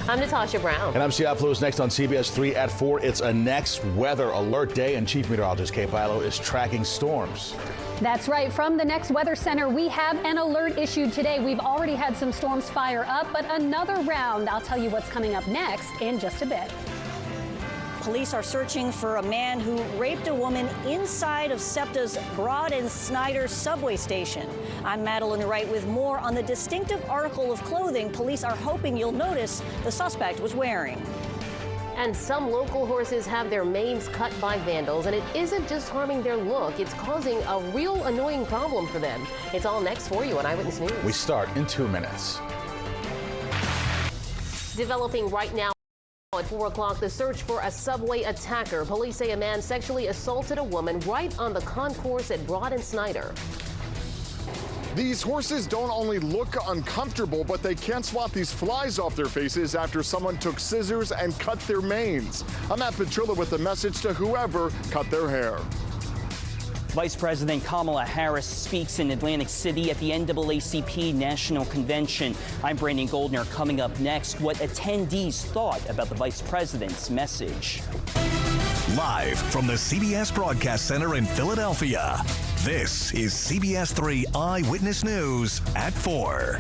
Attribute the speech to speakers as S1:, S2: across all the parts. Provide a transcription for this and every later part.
S1: I'm Natasha Brown.
S2: And I'm Scott Lewis. Next on CBS 3 at 4, it's a next weather alert day, and Chief Meteorologist KYW is tracking storms.
S3: That's right. From the Next Weather Center, we have an alert issued today. We've already had some storms fire up, but another round. I'll tell you what's coming up next in just a bit.
S4: Police are searching for a man who raped a woman inside of SEPTA's Broad and Snyder subway station. I'm Madeline Wright with more on the distinctive article of clothing police are hoping you'll notice the suspect was wearing.
S1: And some local horses have their manes cut by vandals, and it isn't just harming their look, it's causing a real annoying problem for them. It's all next for you on Eyewitness News.
S2: We start in 2 minutes.
S1: Developing right now at 4 o'clock, the search for a subway attacker. Police say a man sexually assaulted a woman right on the concourse at Broad and Snyder.
S5: These horses don't only look uncomfortable, but they can't swat these flies off their faces after someone took scissors and cut their manes. I'm Matt Petrilla with a message to whoever cut their hair.
S6: Vice President Kamala Harris speaks in Atlantic City at the NAACP National Convention. I'm Brandon Goldner. Coming up next, what attendees thought about the Vice President's message.
S7: Live from the CBS Broadcast Center in Philadelphia, this is CBS 3 Eyewitness News at 4.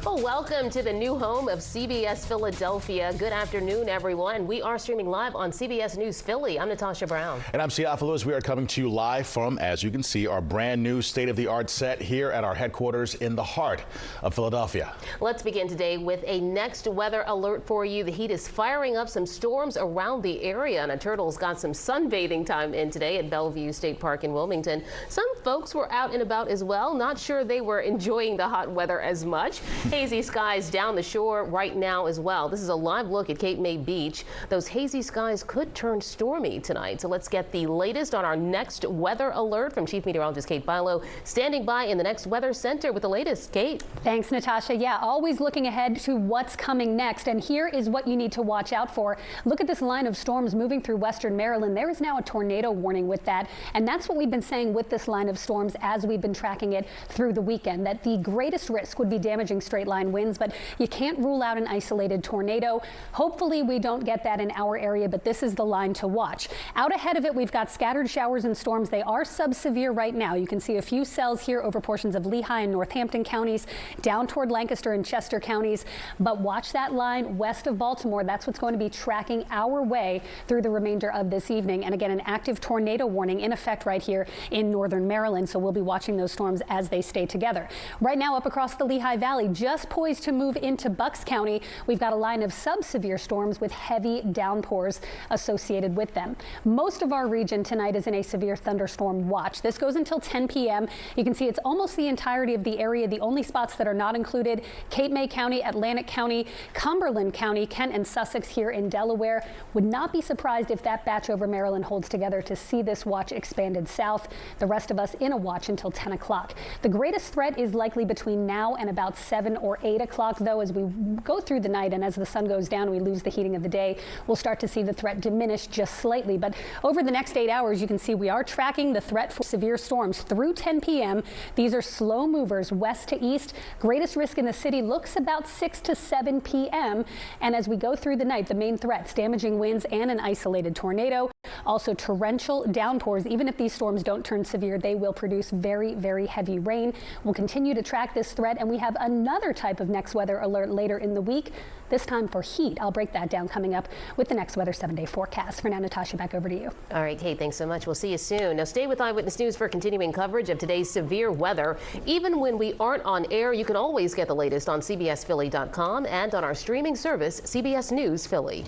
S1: Well, welcome to the new home of CBS Philadelphia. Good afternoon, everyone. We are streaming live on CBS News Philly. I'm Natasha Brown.
S2: And I'm Scott Lewis. We are coming to you live from, as you can see, our brand new state-of-the-art set here at our headquarters in the heart of Philadelphia.
S1: Let's begin today with a next weather alert for you. The heat is firing up some storms around the area, and a Turtle's got some sunbathing time in today at Bellevue State Park in Wilmington. Some folks were out and about as well. Not sure they were enjoying the hot weather as much. Hazy skies down the shore right now as well. This is a live look at Cape May Beach. Those hazy skies could turn stormy tonight. So let's get the latest on our next weather alert from Chief Meteorologist Kate Bilo, standing by in the Next Weather Center with the latest. Kate.
S3: Thanks, Natasha. Yeah, always looking ahead to what's coming next. And here is what you need to watch out for. Look at this line of storms moving through western Maryland. There is now a tornado warning with that. And that's what we've been saying with this line of storms as we've been tracking it through the weekend, that the greatest risk would be damaging straight line winds, but you can't rule out an isolated tornado. Hopefully we don't get that in our area, but this is the line to watch. Out ahead of it, we've got scattered showers and storms. They are sub-severe right now. You can see a few cells here over portions of Lehigh and Northampton counties, down toward Lancaster and Chester counties. But watch that line west of Baltimore. That's what's going to be tracking our way through the remainder of this evening. And again, an active tornado warning in effect right here in northern Maryland. So we'll be watching those storms as they stay together. Right now, up across the Lehigh Valley, just poised to move into Bucks County. We've got a line of sub-severe storms with heavy downpours associated with them. Most of our region tonight is in a severe thunderstorm watch. This goes until 10 p.m. You can see it's almost the entirety of the area. The only spots that are not included: Cape May County, Atlantic County, Cumberland County, Kent and Sussex here in Delaware. Would not be surprised if that batch over Maryland holds together to see this watch expanded south. The rest of us in a watch until 10 o'clock. The greatest threat is likely between now and about 7 or 8 o'clock, though. As we go through the night and as the sun goes down, we lose the heating of the day. We'll start to see the threat diminish just slightly. But over the next 8 hours, you can see we are tracking the threat for severe storms through 10 p.m. These are slow movers west to east. Greatest risk in the city looks about 6 to 7 p.m. And as we go through the night, the main threats: damaging winds and an isolated tornado. Also torrential downpours. Even if these storms don't turn severe, they will produce very, very heavy rain. We'll continue to track this threat, and we have another type of next weather alert later in the week, this time for heat. I'll break that down coming up with the Next Weather 7-day forecast. For now, Natasha, back over to you.
S1: All right, Kate, thanks so much. We'll see you soon. Now stay with Eyewitness News for continuing coverage of today's severe weather. Even when we aren't on air, you can always get the latest on CBSPhilly.com and on our streaming service, CBS News Philly.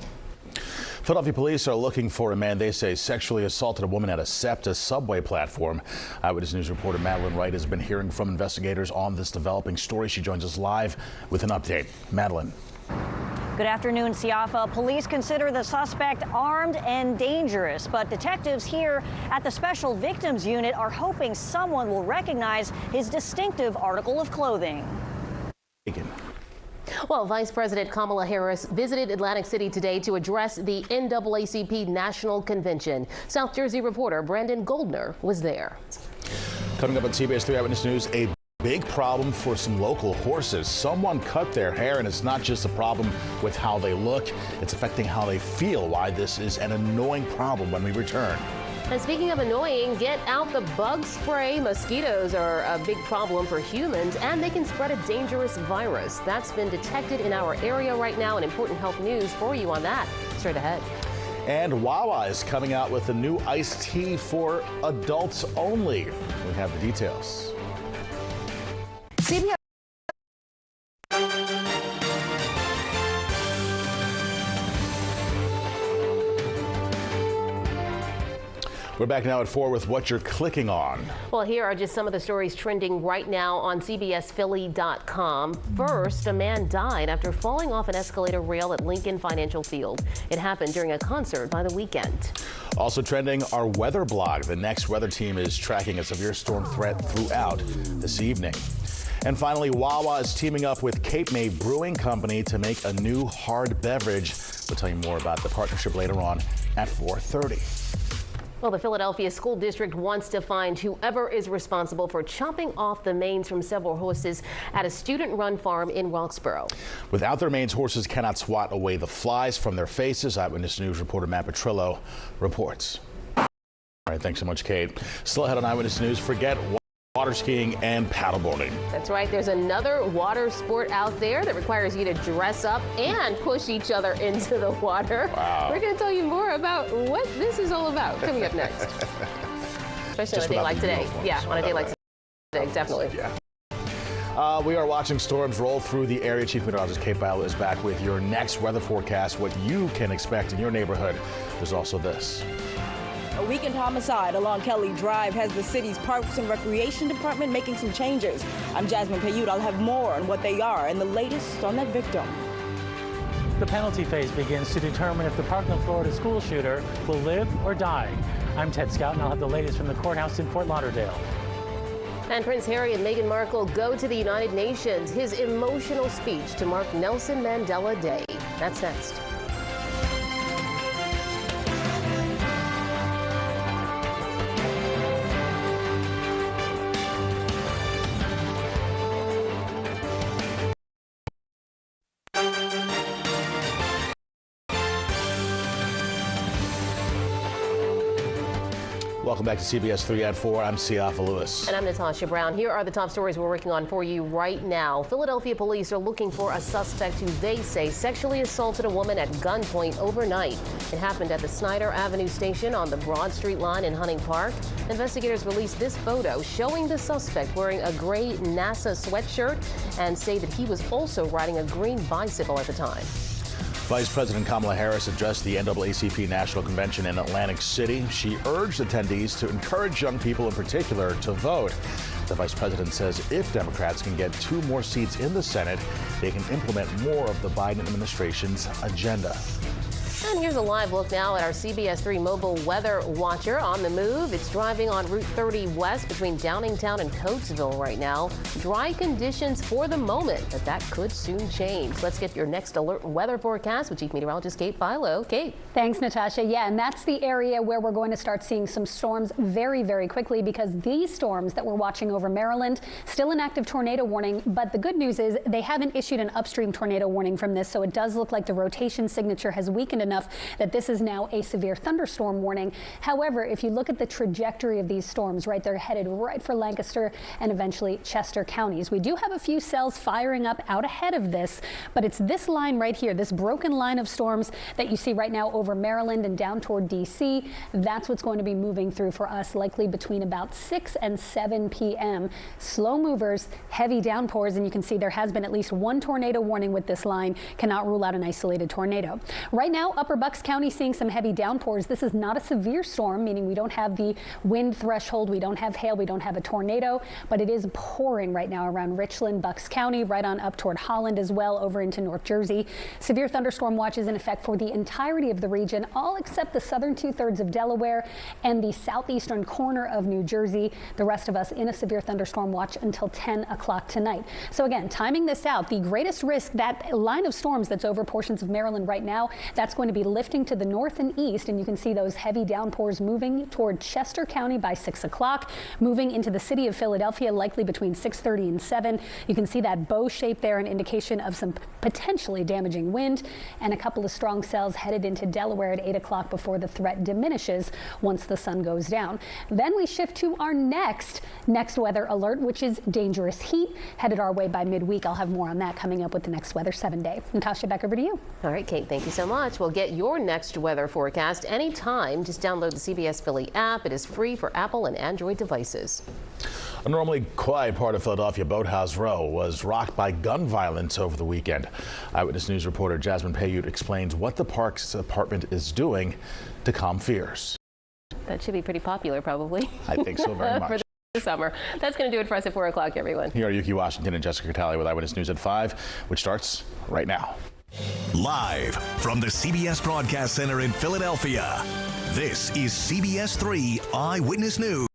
S2: Philadelphia police are looking for a man they say sexually assaulted a woman at a SEPTA subway platform. Eyewitness News reporter Madeline Wright has been hearing from investigators on this developing story. She joins us live with an update. Madeline.
S4: Good afternoon, Siafa. Police consider the suspect armed and dangerous, but detectives here at the Special Victims Unit are hoping someone will recognize his distinctive article of clothing.
S1: Well, Vice President Kamala Harris visited Atlantic City today to address the NAACP National Convention. South Jersey reporter Brandon Goldner was there.
S2: Coming up on CBS 3 Eyewitness News, a Big problem for some local horses. Someone cut their hair, and it's not just a problem with how they look, it's affecting how they feel. Why this is an annoying problem when we return.
S1: And speaking of annoying, get out the bug spray. Mosquitoes are a big problem for humans, and they can spread a dangerous virus. That's been detected in our area right now, and important health news for you on that straight ahead.
S2: And Wawa is coming out with a new iced tea for adults only. We have the details.
S1: CBS.
S2: We're back now at 4 with what you're clicking on.
S1: Well, here are just some of the stories trending right now on CBSPhilly.com. First, a man died after falling off an escalator rail at Lincoln Financial Field. It happened during a concert by the weekend.
S2: Also trending, our weather blog. The next weather team is tracking a severe storm threat throughout this evening. And finally, Wawa is teaming up with Cape May Brewing Company to make a new hard beverage. We'll tell you more about the partnership later on at 4:30.
S1: Well, the Philadelphia School District wants to find whoever is responsible for chopping off the manes from several horses at a student-run farm in Roxborough.
S2: Without their manes, horses cannot swat away the flies from their faces. Eyewitness News reporter Matt Petrillo reports. All right, thanks so much, Kate. Still ahead on Eyewitness News, forget water skiing and paddleboarding.
S1: That's right. There's another water sport out there that requires you to dress up and push each other into the water.
S2: Wow.
S1: We're going to tell you more about what this is all about coming up next. Especially on a day like today. Yeah, on a day like today, definitely.
S2: Yeah. We are watching storms roll through the area. Chief Meteorologist Kate Byler is back with your next weather forecast, what you can expect in your neighborhood. There's also this.
S8: A weekend homicide along Kelly Drive has the city's Parks and Recreation Department making some changes. I'm Jasmine Payute. I'll have more on what they are and the latest on that victim.
S9: The penalty phase begins to determine if the Parkland, Florida school shooter will live or die. I'm Ted Scout, and I'll have the latest from the courthouse in Fort Lauderdale.
S1: And Prince Harry and Meghan Markle go to the United Nations. His emotional speech to mark Nelson Mandela Day. That's next.
S2: Welcome back to CBS 3 at 4. I'm Siafa Lewis.
S1: And I'm Natasha Brown. Here are the top stories we're working on for you right now. Philadelphia police are looking for a suspect who they say sexually assaulted a woman at gunpoint overnight. It happened at the Snyder Avenue station on the Broad Street line in Hunting Park. Investigators released this photo showing the suspect wearing a gray NASA sweatshirt and say that he was also riding a green bicycle at the time.
S2: Vice President Kamala Harris addressed the NAACP National Convention in Atlantic City. She urged attendees to encourage young people in particular to vote. The vice president says if Democrats can get 2 more seats in the Senate, they can implement more of the Biden administration's agenda.
S1: And here's a live look now at our CBS 3 mobile weather watcher on the move. It's driving on Route 30 west between Downingtown and Coatesville right now. Dry conditions for the moment, but that could soon change. Let's get your next alert weather forecast with Chief Meteorologist Kate Byler. Kate.
S3: Thanks, Natasha. Yeah, and that's the area where we're going to start seeing some storms very, very quickly, because these storms that we're watching over Maryland, still an active tornado warning. But the good news is they haven't issued an upstream tornado warning from this, so it does look like the rotation signature has weakened enough that this is now a severe thunderstorm warning. However, if you look at the trajectory of these storms, right, they're headed right for Lancaster and eventually Chester counties. We do have a few cells firing up out ahead of this, but it's this line right here, this broken line of storms that you see right now over Maryland and down toward D.C. That's what's going to be moving through for us, likely between about 6 and 7 p.m. Slow movers, heavy downpours, and you can see there has been at least 1 tornado warning with this line. Cannot rule out an isolated tornado. Right now, Upper Bucks County seeing some heavy downpours. This is not a severe storm, meaning we don't have the wind threshold, we don't have hail, we don't have a tornado, but it is pouring right now around Richland, Bucks County, right on up toward Holland as well, over into North Jersey. Severe thunderstorm watch is in effect for the entirety of the region, all except the southern 2/3 of Delaware and the southeastern corner of New Jersey. The rest of us in a severe thunderstorm watch until 10 o'clock tonight. So again, timing this out, the greatest risk, that line of storms that's over portions of Maryland right now, that's going to to be lifting to the north and east, and you can see those heavy downpours moving toward Chester County by 6 o'clock, moving into the city of Philadelphia likely between 6:30 and 7. You can see that bow shape there, an indication of some potentially damaging wind, and a couple of strong cells headed into Delaware at 8 o'clock before the threat diminishes once the sun goes down. Then we shift to our next weather alert, which is dangerous heat headed our way by midweek. I'll have more on that coming up with the next Weather 7-day. Natasha, back over to you.
S1: All right, Kate, thank you so much. We'll get your next weather forecast anytime. Just download the CBS Philly app. It is free for Apple and Android devices.
S2: A normally quiet part of Philadelphia, Boathouse Row, was rocked by gun violence over the weekend. Eyewitness News reporter Jasmine Payute explains what the park's department is doing to calm fears.
S1: That should be pretty popular, probably.
S2: I think so very much.
S1: For the summer. That's going to do it for us at 4 o'clock, everyone.
S2: Here are Yuki Washington and Jessica Catali with Eyewitness News at 5, which starts right now.
S7: Live from the CBS Broadcast Center in Philadelphia, this is CBS 3 Eyewitness News.